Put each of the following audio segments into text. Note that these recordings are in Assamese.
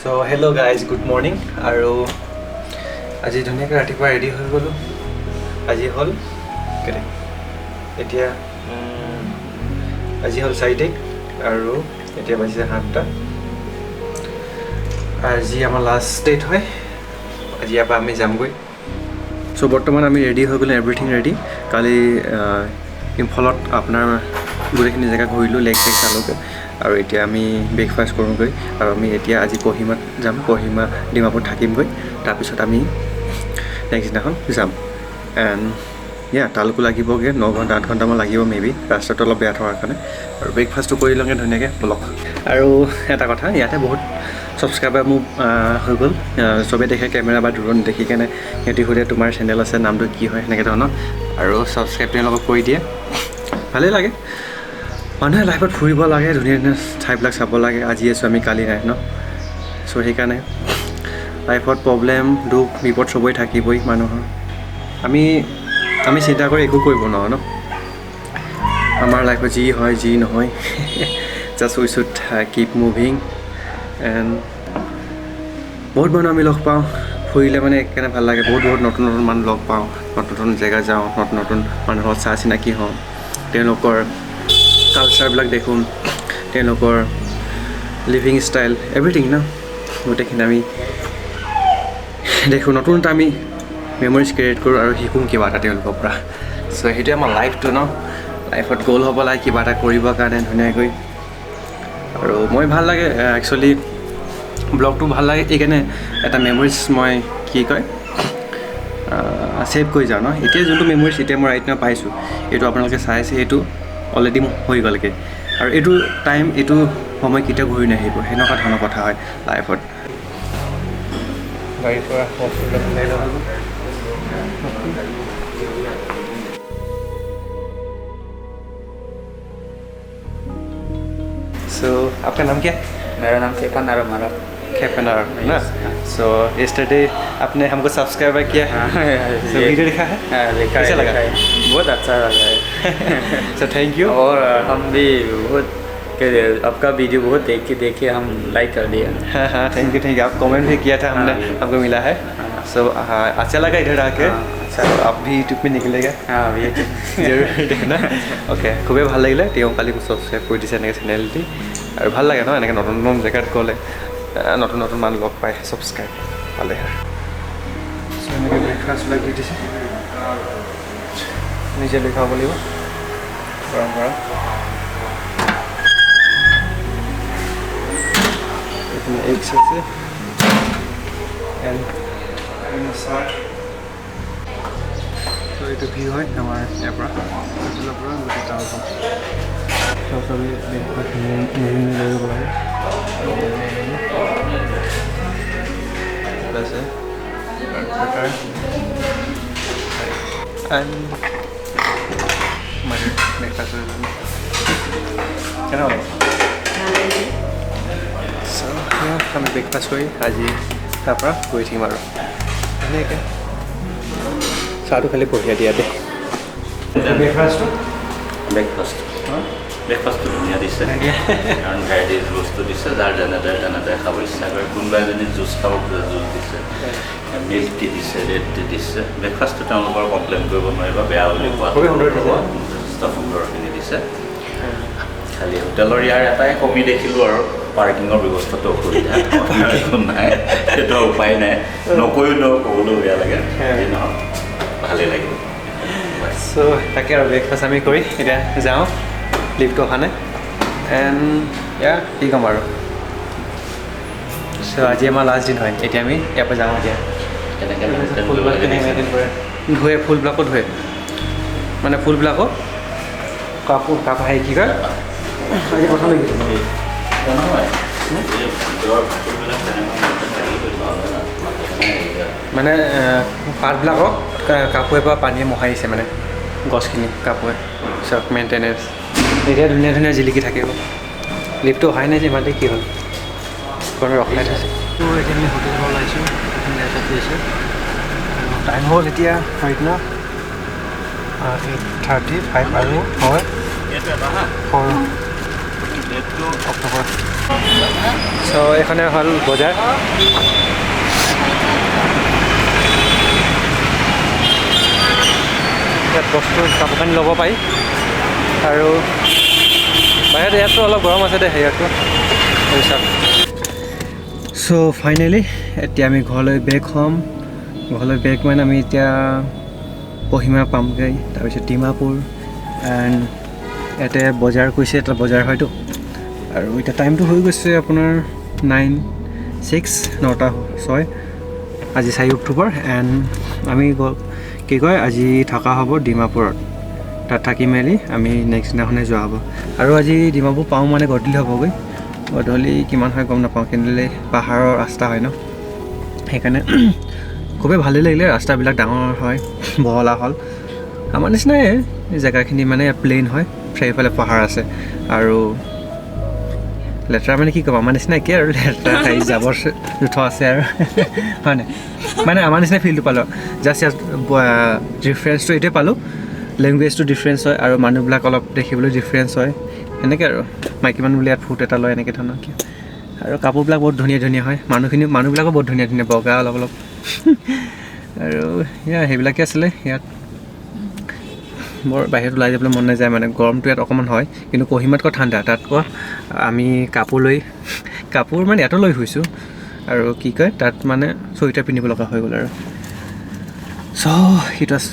So hello guys, good morning. আৰু আজি ধুনীয়াকৈ ৰাতিপুৱা ৰেডি হৈ গ'লোঁ। আজি হ'ল কেনে এতিয়া আজি হ'ল 4 তাৰিখ আৰু এতিয়া বাজিছে 7টা। আজি আমাৰ লাষ্ট ডেট হয়। আজি ইয়াৰ পৰা আমি যামগৈ। চ' বৰ্তমান আমি ৰেডি হৈ গ'লোঁ, এভৰিথিং ৰেডি। কালি ইম্ফলত আপোনাৰ গোটেইখিনি জেগা ঘূৰিলোঁ, লেক চেক চালোগৈ আৰু এতিয়া আমি ব্ৰেকফাষ্ট কৰোঁগৈ আৰু আমি এতিয়া আজি কহিমাত যাম। কহিমা ডিমাপুৰ থাকিমগৈ, তাৰপিছত আমি নেক্সট দিনাখন যাম। এণ্ড তালৈকো লাগিবগৈ 9 ঘণ্টা 8 ঘণ্টামান লাগিব মেবি, ৰাস্তাটো অলপ বেয়া থকাৰ কাৰণে। আৰু ব্ৰেকফাষ্টটো কৰি লওঁগৈ ধুনীয়াকৈ ব্লগ। আৰু এটা কথা, ইয়াতে বহুত ছাবস্ক্ৰাইবাৰ মোৰ হৈ গ'ল। চবেই দেখে কেমেৰা বা দূৰত দেখি কেনে সিহঁতি সোধে তোমাৰ চেনেল আছে, নামটো কি হয়, সেনেকৈ ধৰণৰ। আৰু ছাবস্ক্ৰাইব তেওঁলোকক কৰি দিয়ে, ভালেই লাগে। মানুহে লাইফত ফুৰিব লাগে, ধুনীয়া ধুনীয়া ঠাইবিলাক চাব লাগে। আজি আছোঁ আমি, কালি নাই ন। চ' সেইকাৰণে লাইফত প্ৰব্লেম দুখ বিপদ চবই থাকিবই মানুহৰ। আমি চিন্তা কৰি একো কৰিব নোৱাৰোঁ ন। আমাৰ লাইফত যি হয় যি নহয় just we should keep moving. And বহুত মানুহ আমি লগ পাওঁ, ফুৰিলে মানে কেনে ভাল লাগে। বহুত নতুন নতুন মানুহ লগ পাওঁ, নতুন নতুন জেগা যাওঁ, নতুন নতুন মানুহৰ চাহ চিনাকি হওঁ, তেওঁলোকৰ কালচাৰবিলাক দেখোঁ, তেওঁলোকৰ লিভিং ষ্টাইল এভৰিথিং ন, গোটেইখিনি আমি দেখোঁ। নতুন এটা আমি মেমৰিজ ক্ৰিয়েট কৰোঁ আৰু শিকোঁ কিবা এটা তেওঁলোকৰ পৰা। চ' সেইটোৱে আমাৰ লাইফটো ন। লাইফত গ'ল হ'ব লাগে কিবা এটা কৰিবৰ কাৰণে ধুনীয়াকৈ। আৰু মই ভাল লাগে একচুৱেলি ব্লগটো ভাল লাগে এইকাৰণে, এটা মেমৰিজ মই কি কয় ছেভ কৰি যাওঁ ন। এতিয়া যোনটো মেমৰিজ এতিয়া মই ৰাইট নাও পাইছোঁ, এইটো আপোনালোকে চাই আছে, এইটো অলৰেডি হৈ গ'লগৈ। আৰু এইটো টাইম, এইটো সময় কেতিয়াও ঘূৰি নাহিব, সেনেকুৱা ধৰণৰ কথা হয় লাইফত। গাড়ীৰ পৰা सो आपका नाम क्या है? मेरा नाम खेपन और हमारा खेपन और ना। सो यस्टरडे आपने हमको सब्सक्राइब किया है, so वीडियो लिखा है, कैसा लगा? बहुत अच्छा लगा है। So thank you. और हम भी बहुत आपका वीडियो बहुत देख के हम लाइक कर दिया। हाँ थैंक यू। आप कमेंट भी किया था, हमने हमको मिला है। सो अच्छा लगा इधर आके। अच्छा, आप भी यूट्यूब में निकलेगा? हाँ यूट्यूब জৰুৰ না। অ'কে, খুবেই ভাল লাগিলে। তেওঁ কালি মোক ছাবস্ক্ৰাইব কৰি দিছে এনেকৈ চেনেলটি, আৰু ভাল লাগে ন এনেকৈ নতুন নতুন জেগাত গ'লে, নতুন নতুন মানুহ লগ পায়, ছাবস্ক্ৰাইব পালে। চ' এনেকৈ ব্ৰেকফাষ্টবিলাক দি দিছে, নিজে লৈ খাব লাগিব গৰম গৰম। এইপিনে এগছ আছে এণ্ড চাহ। তো এইটো ভিউ হয় আমাৰ ইয়াৰ পৰা, হোটেলৰ পৰা গোটেই টাউনখন। চবেই ব্ৰেকফাষ্ট লৈ যাব লাগে। আছে মানে ব্ৰেকফাষ্ট কেনে হ'ব। আমি ব্ৰেকফাষ্ট কৰি আজি তাৰপৰা গৈ থাকিম আৰু ধুনীয়াকৈ। চাহটো খালি বঢ়িয়া দিয়া দেই। ব্ৰেকফাষ্টটো ধুনীয়া দিছে, কাৰণ ভেৰাইটিজ বস্তু দিছে, যাৰ যেনেদৰে খাব ইচ্ছা কৰে। কোনোবা এজনী জুচ খাব খোজে, জুচ দিছে, মিল্ক টি দিছে, ৰেড টি দিছে। ব্ৰেকফাষ্টটো তেওঁলোকৰ কমপ্লেইন কৰিব নোৱাৰিব, বেয়া বুলি কোৱা যথেষ্ট সুন্দৰখিনি দিছে। খালি হোটেলৰ ইয়াৰ এটাই কমি দেখিলোঁ আৰু পাৰ্কিঙৰ ব্যৱস্থাটো অসুবিধা। একো নাই, সেইটো উপায় নাই, নকৈও ক'বলৈও বেয়া লাগে। নহওক ভালেই লাগিব। চ' তাকে আৰু ব্ৰেকফাষ্ট আমি কৰি এতিয়া যাওঁ, লিফ্টটো অহা নাই। এণ্ড কি ক'ম আৰু। চ' আজি আমাৰ লাষ্ট দিন হয়, এতিয়া আমি ইয়াৰ পৰা যাওঁ। এতিয়া ফুলবিলাক কেনেকৈ মেইনটেইন কৰে, ধুৱে ফুলবিলাকো ধুৱে, মানে ফুলবিলাকো কাপোৰ হেৰি কি কয় আজি প্ৰথম দেখিছোঁ মানে পাতবিলাকক কাপোৰে পৰা পানীয়ে মোহাৰিছে, মানে গছখিনি কাপোৰে। চব মেইনটেনেঞ্চ এতিয়া ধুনীয়া ধুনীয়া জিলিকি থাকিব। লিফ্টটো অহাই নাই যে ইমানতে কি হ'ল, কোনো ৰখাই থৈছে। তো এতিয়া আমি হোটেলৰ ওলাইছোঁ, আছে টাইম হ'ল এতিয়া ৰাইট নাও 8:35 আৰু হয় 4 অক্টোবৰ। চ' এইখনে হ'ল বজাৰ ইয়াত বস্তু কাপোৰ কানি ল'ব পাৰি আৰু বাহিৰত ইয়াততো অলপ গৰম আছে দে হেৰিয়াতটো চ' ফাইনেলি এতিয়া আমি ঘৰলৈ বেক হ'ম ঘৰলৈ বেক মানে আমি এতিয়া কহিমা পামগৈ তাৰপিছত ডিমাপুৰ এণ্ড ইয়াতে বজাৰ কৈছে এটা বজাৰ হয়তো আৰু এতিয়া টাইমটো হৈ গৈছে আপোনাৰ 9:06 আজি 4 অক্টোবৰ এণ্ড আমি কি কয় আজি থকা হ'ব ডিমাপুৰত তাত থাকি মেলি আমি নেক্সট দিনাখনে যোৱা হ'ব আৰু আজি ডিমাপুৰ পাওঁ মানে গধূলি হ'বগৈ গধূলি কিমান হয় গম নাপাওঁ কিন্তু পাহাৰৰ ৰাস্তা হয় ন সেইকাৰণে খুবেই ভালেই লাগিলে ৰাস্তাবিলাক ডাঙৰ হয় বহলা হ'ল আমাৰ নিচিনাই জেগাখিনি মানে প্লেইন হয় চাৰিওফালে পাহাৰ আছে আৰু লেতেৰা মানে কি ক'ব আমাৰ নিচিনা একেই আৰু লেতেৰা ঠাই জাবৰ জোঁথৰ আছে আৰু হয় নাই মানে আমাৰ নিচিনা ফিল্ডটো পালোঁ জাষ্ট ইয়াত ডিফাৰেঞ্চটো এইটোৱে পালোঁ লেংগুৱেজটো ডিফাৰেঞ্চ হয় আৰু মানুহবিলাক অলপ দেখিবলৈ ডিফাৰেঞ্চ হয় এনেকৈ আৰু মাইকী মানুহ বুলি ইয়াত ফুট এটা লয় এনেকৈ ধৰণৰ কি আৰু কাপোৰবিলাক বহুত ধুনীয়া ধুনীয়া হয় মানুহবিলাকো বহুত ধুনীয়া ধুনীয়া বগা অলপ অলপ আৰু সেইবিলাকে আছিলে ইয়াত বৰ বাহিৰত ওলাই যাবলৈ মন নাযায় মানে গৰমটো ইয়াত অকণমান হয় কিন্তু কহিমাতকৈ ঠাণ্ডা তাতকৈ আমি কাপোৰ মানে ইয়াতো লৈ শুইছোঁ আৰু কি কয় তাত মানে চুৱেটাৰ পিন্ধিব লগা হৈ গ'ল আৰু so' it was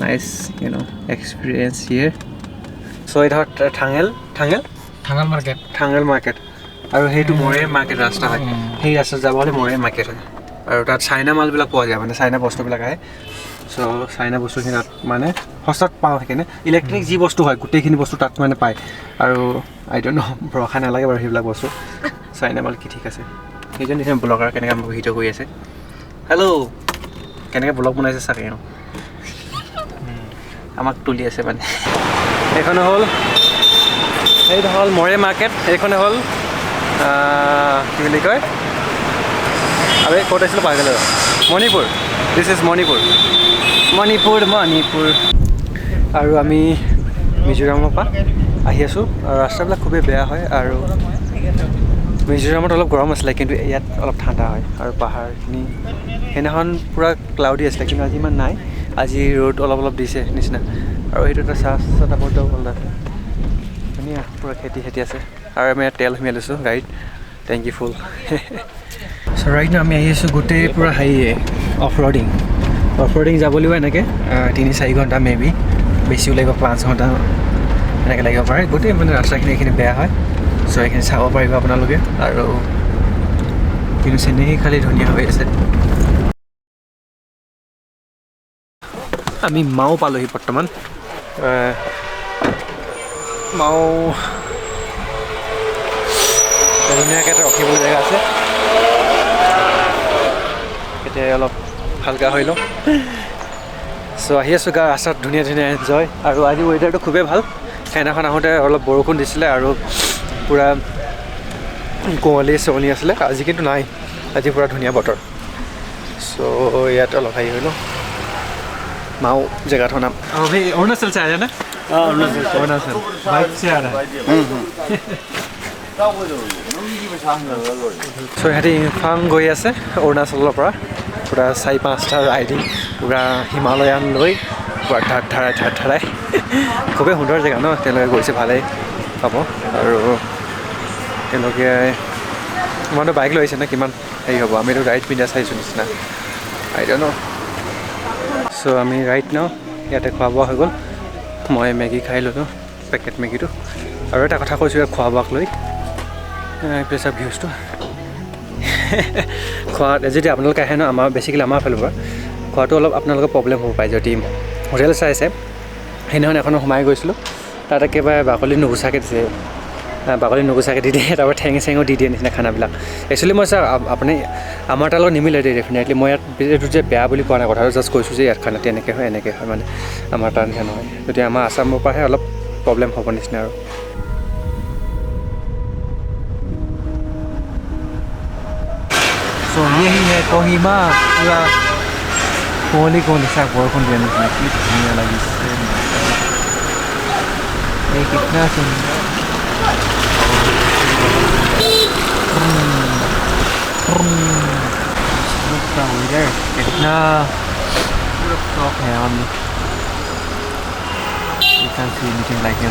nice experience here so' এই ধৰ থাঙেল মাৰ্কেট আৰু সেইটো মৰে মাৰ্কেট ৰাস্তা হয় সেই ৰাস্তাত যাব হ'লে মৰে মাৰ্কেট হয় আৰু তাত চাইনা মালবিলাক পোৱা যায় মানে চাইনা বস্তুবিলাক আহে চ' চাইনা বস্তুখিনি তাত মানে সস্তাত পাওঁ সেইকাৰণে ইলেক্ট্ৰিক যি বস্তু হয় গোটেইখিনি বস্তু তাত মানে পায় আৰু আই ডণ্ট ন' ভৰসা নালাগে বাৰু সেইবিলাক বস্তু চাইনা মাল কি ঠিক আছে সেইজন নিচিনা ব্লগাৰ কেনেকৈ আমাক ভিডিঅ' কৰি আছে হেল্ল' কেনেকৈ ব্লগ বনাইছে চাগে আমাক তুলি আছে মানে এইখনে হ'ল মৰে মাৰ্কেট এইখনে হ'ল কি বুলি কয় আৰু ক'ত আছিলোঁ পাই গ'লো মণিপুৰ দিছ ইজ মণিপুৰ আৰু আমি মিজোৰামৰ পৰা আহি আছোঁ আৰু ৰাস্তাবিলাক খুবেই বেয়া হয় আৰু মিজোৰামত অলপ গৰম আছিলে কিন্তু ইয়াত অলপ ঠাণ্ডা হয় আৰু পাহাৰখিনি সেইদিনাখন পূৰা ক্লাউডি আছিলে কিন্তু আজি ইমান নাই আজি ৰ'দ অলপ অলপ দিছে নিচিনা আৰু সেইটো এটা চাহ তাপৰটো ভাল আছে ধুনীয়া পূৰা খেতি আছে আৰু আমি ইয়াত তেল সোমাই লৈছোঁ গাড়ীত টেংকি ফুল চ' ৰাইট আমি আহি আছোঁ গোটেই পূৰা অফ ৰ'ডিং যাবলৈও এনেকৈ 3-4 ঘণ্টা মেবি বেছিও লাগিব 5 ঘণ্টা এনেকৈ লাগিব পাৰে গোটেই মানে ৰাস্তাখিনি এইখিনি বেয়া হয় চ' এইখিনি চাব পাৰিব আপোনালোকে আৰু কিন্তু চেনেহী খালি ধুনীয়া হৈ আছে আমি মাও পালোহি বৰ্তমান মাও ধুনীয়াকৈ এটা ৰখিবলৈ জেগা আছে এতিয়া অলপ হালকা হৈ লওঁ চ' আহি আছোঁ ৰাস্তাত ধুনীয়া এনজয় আৰু আজি ৱেডাৰটো খুবেই ভাল সেইদিনাখন আহোঁতে অলপ বৰষুণ দিছিলে আৰু পূৰা কুঁৱলী আছিলে আজি কিন্তু নাই আজি পূৰা ধুনীয়া বতৰ চ' ইয়াত অলপ হেৰি হৈ লওঁ माओ जगह थोड़ा अभी अरुणाचल से आया ना अरुणाचल बाइक से आ रहा है सो इहते इम्फाल गई আছে অৰুণাচলৰ পৰা পুৰা 4-5টা ৰাইডিং পুৰা হিমালয়ান লৈ পুৰা ধাৰাই খুবেই সুন্দৰ জেগা ন তেওঁলোকে গৈছে ভালেই পাব আৰু তেওঁলোকে মইতো বাইক লৈ আহিছে ন কিমান হেৰি হ'ব আমিতো ৰাইড পিন্ধা চাইছোঁ নিচিনা আই ডণ্ট ন' চ' আমি ৰাইট ন ইয়াতে খোৱা বোৱা হৈ গ'ল মই মেগী খাই ল'লোঁ পেকেট মেগীটো আৰু এটা কথা কৈছোঁ ইয়াত খোৱা বোৱাক লৈ প্ৰেছাৰ ভিউজটো খোৱাত যদি আপোনালোকে আহে ন আমাৰ বেছিকেলি আমাৰ ফালৰ পৰা খোৱাটো অলপ আপোনালোকৰ প্ৰব্লেম হ'ব পাৰে যদি হোটেল চাইছে সেইদিনাখন এখনো সোমাই গৈছিলোঁ তাত একেবাৰে বাকলি নুগুচাকৈ দিছে দি দিয়ে তাৰপৰা ঠেং চেঙো দি দিয়ে নিচিনা খানাবিলাক একচুৱেলি মই ছাৰ আপুনি আমাৰ তাৰ লগত নিমিলে দেই ডেফিনেটলি মই ইয়াত এইটো যে বেয়া বুলি কোৱা নাই কথাটো জাষ্ট কৈছোঁ যে ইয়াত খানাটো এনেকৈ হয় মানে আমাৰ তাৰ নিচিনা নহয় যদি আমাৰ আছামৰ পৰাহে অলপ প্ৰব্লেম হ'ব নিচিনা আৰু কহিমা পুৰা কুঁৱলী চাক বৰষুণ দিয়া নিচিনা কি ধুনীয়া লাগিছে এই কিतना Look down there. Kitna rooftop है on. You can see anything like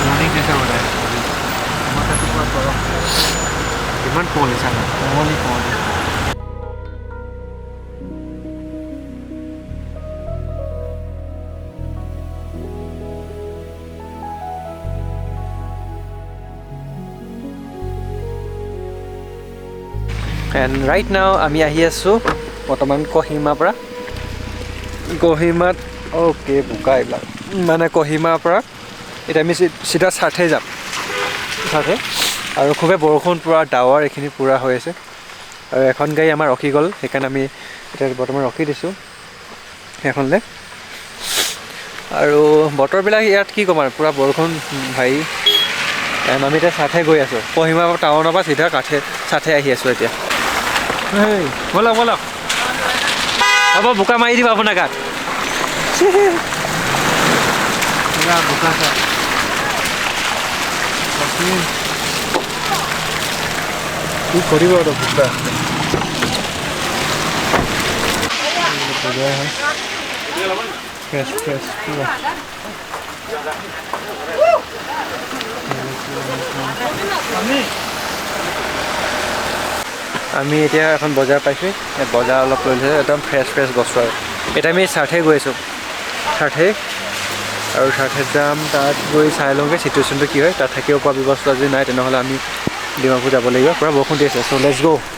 morning जैसा हो रहा है. हमारा तो पूरा गरम. किमान cold है साला. Only cold. And right now আমি আহি আছো বৰ্তমান কহিমাৰ পৰা কহিমাত ওকে বুকা এইবিলাক মানে কহিমাৰ পৰা এটা আমি সিধা সাথে যাম সাথে আৰু খুবে বৰষুণ পুৰা ডাৱৰ এখিনি পুৰা হৈ আছে আৰু এখন গাড়ী আমাৰ ৰখি গ'ল সেইকাৰণে আমি এটা বৰ্তমান ৰখি দিছো এখনলে আৰু বতৰবিলাক ইয়াত কি কম আৰু পুৰা বৰষুণ ভাই আমি এতিয়া সাথে গৈ আছো কহিমা টাউনৰ পৰা সিধা সাথে আহি আছো এতিয়া Hey, bola. Apa buka mai di apa nak? Ya buka sah. Tapi, ini kori bawa buka. Fresh. আমি এতিয়া এখন বজাৰ পাইছোঁ বজাৰ অলপ লৈছে একদম ফ্ৰেছ বস্তু আৰু এটা আমি সাথে গৈ আছোঁ সাথে আৰু সাথে যাম তাত গৈ চাই লওঁগৈ চিটুৱেশ্যনটো কি হয় তাত থাকিব পৰা ব্যৱস্থা যদি নাই তেনেহ'লে আমি ডিমাপুৰ যাব লাগিব পুৰা বৰষুণ দি আছে চ' লেটছ গ'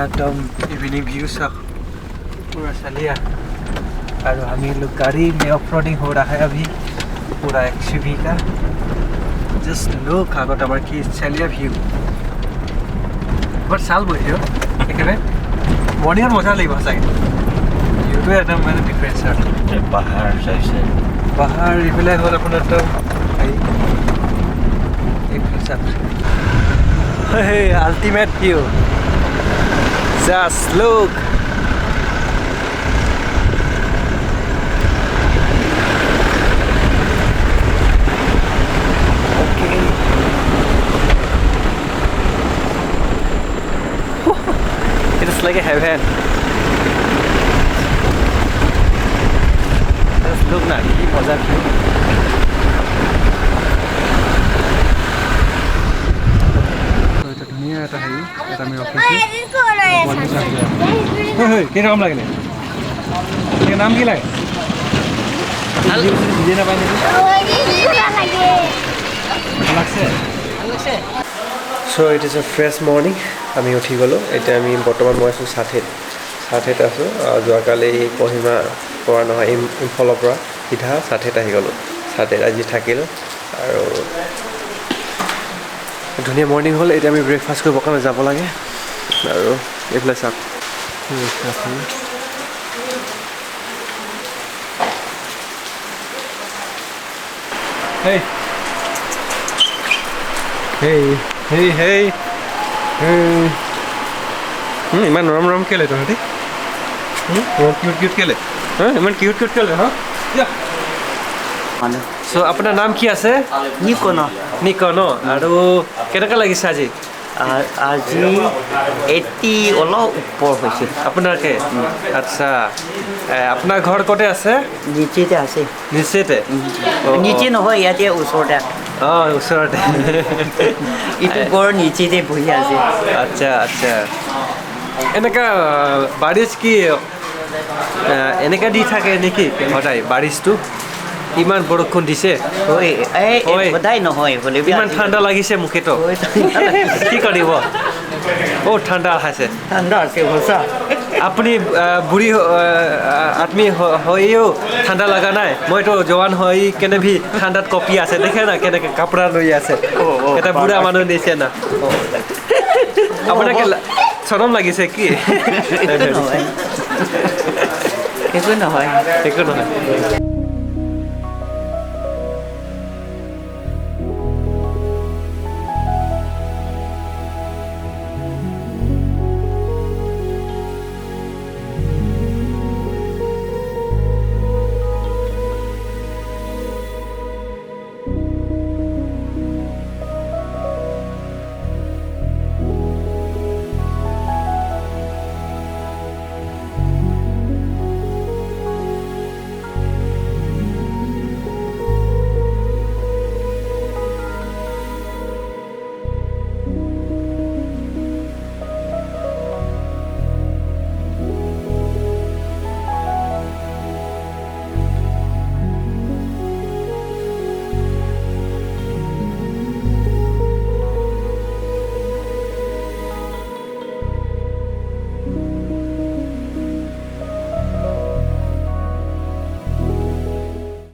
एकदम इवनिंग व्यू सा पूरा चलिया और हम लोग गाड़ी में ऑफ रोडिंग हो रहा है अभी पूरा एक्सयूवी का जस्ट लुक आगत हमारे की चलिया व्यू बट साल बोलियो এখানে মর্নিং মজা লাগিব চাগে ভিউটো একদম মানে ডিফারেন্স আর পাহাড় চাইছে পাহাড় ইফালে হল আপোনাৰ তো এই ultimate view Just look. Okay. It is like a heaven. Just look now. Keep on view. এটা হেৰি এটা আমি ৰখিছোঁ কেইৰকম লাগলে নাম কি লাগে so it is a fresh morning আমি উঠি গ'লোঁ এতিয়া আমি বৰ্তমান মই আছোঁ সাথেত আছোঁ যোৱাকালি কহিমা পৰা নহয় ইম্ফলৰ পৰা সিধা সাথেত আহি গ'লোঁ সাথেত আজি থাকিলোঁ আৰু ধুনীয়া মৰ্নিং হ'ল এতিয়া আমি ব্ৰেকফাষ্ট কৰিবৰ কাৰণে যাব লাগে আৰু এইফালে চাওক ইমান নৰম কেলে তহঁতি কিউট কেলে ইমান কিউট কেলে হা চ' আপোনাৰ নাম কি আছে নিকন আৰু কেনেকুৱা লাগিছে আজি আজি 80 অলপ ওপৰ হৈছে আপোনাৰকে আচ্ছা আপোনাৰ ঘৰ ক'তে আছে নিচেতে আছে নিচেতে নিচে নহয় ইয়াতে ওচৰতে ওচৰতে ইটো ঘৰ নিচেতে বহি আছে আচ্ছা এনেকা বাৰিছ কি এনেকা দি থাকে নেকি সদায় বাৰিছটো ইমান বৰষুণ দিছে Ôi, ê, Ôi. em có thấy nó hồi vừa lấy ইমান ঠাণ্ডা লাগিছে মুখেতো Ôi, কি কৰিব বহুত ঠাণ্ডা আছে thằng đó siêu hồ sơ. আপুনি বুঢ়ী আদমি হয়েও ঠাণ্ডা লগা নাই মইতো জৱান হৈ কেনে ভি ঠাণ্ডাত কপি আছে দেখে না কেনেকৈ কাপোৰা লৈ আছে এটা বুঢ়া মানুহ দিছে না আপোনাক চৰম লাগিছে কি Cái cứ nói. একো নহয়